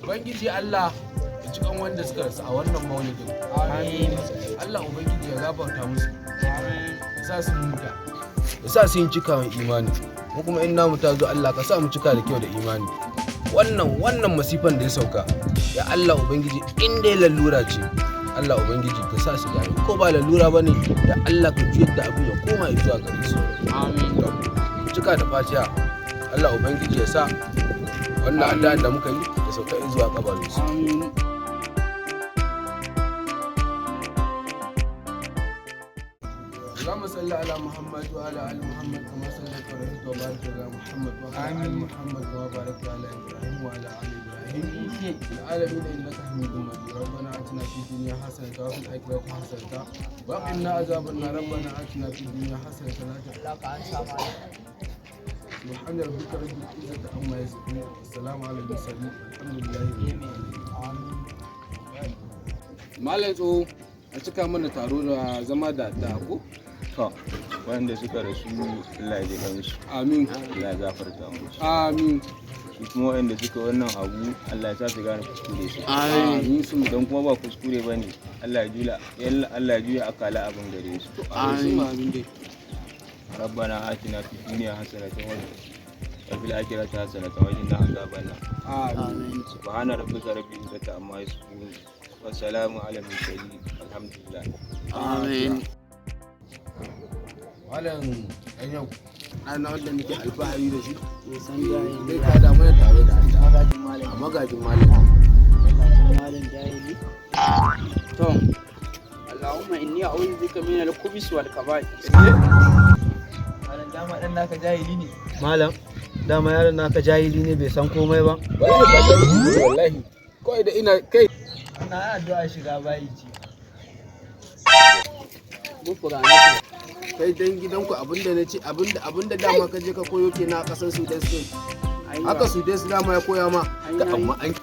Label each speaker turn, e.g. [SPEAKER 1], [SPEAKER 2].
[SPEAKER 1] Ubangiji Allah ya ci kan wanda suka rasu a wannan maulidin. Allah Ubangiji ya gafarta musu. Ya sa su huta. Ya sa su yin cikawan imani. Mu kuma in namu ta zo Allah ka sa mu cika da kyau da imani. Wannan masifan da ya sauka, ya Allah Ubangiji in dai lalura ce, Allah Ubangiji ka sa su gane. Ko ba lalura ba ne, ya Allah ka juyar da abin ya koma ya zuwa gare su. Amin. Cika da fatiha. Allah Ubangiji ya sa wannan addu'a da muka yi da sauka zuwa kabarin su. اللهم صل على محمد وعلى ال محمد كما صليت ورحمت وبارك على محمد وعلى ال محمد كما باركت على ابراهيم وعلى ال ابراهيم في العالمين انك حميد مجيد. ربنا اتنا في الدنيا حسنه وفي الاخره حسنه وقنا عذاب النار. ربنا اتنا في الدنيا حسنه سبحان ربك رب العزه عما يصفون والسلام على المرسلين والحمد لله رب العالمين. Malam tso a cika mana taro da zama da ko?
[SPEAKER 2] To, wanda suka rasu Allah ya ji kansu.
[SPEAKER 1] Amin.
[SPEAKER 2] Allah ya gafarta musu.
[SPEAKER 1] Amin.
[SPEAKER 2] Su kuma wanda suka wannan abu Allah ya sa su gane kuskure su.
[SPEAKER 1] Amin.
[SPEAKER 2] Su dan kuma ba kuskure bane. Allah ya juya akala abin gare su.
[SPEAKER 1] Amin. Amin dai.
[SPEAKER 2] ربنا آتنا في الدنيا حسنة وفي الآخرة حسنة وقنا عذاب النار.
[SPEAKER 1] Amin.
[SPEAKER 2] سبحان ربك رب العزة عما يصفون والسلام على المرسلين والحمد لله.
[SPEAKER 1] Amin. Malam ɗan yau, ɗana wanda nake alfahari da shi, zai kada mana tare da Allah. A magajin malam.
[SPEAKER 3] To, Allahumma inni a'udhu bika min al-khubuthi wal kaba'ir. Malam dama dan naka jahili ne.
[SPEAKER 4] Malam, dama yaron naka jahili ne bai san komai ba.
[SPEAKER 1] Wallahi, kawai da ina kai.
[SPEAKER 3] Ana addu'a shiga bayi ce.
[SPEAKER 1] Mun furana kai dan gidanku abinda na ce abinda dama ka je ka koyo kenan a ƙasar Sudan State. Haka Sudan dama ya koya ma. Amma an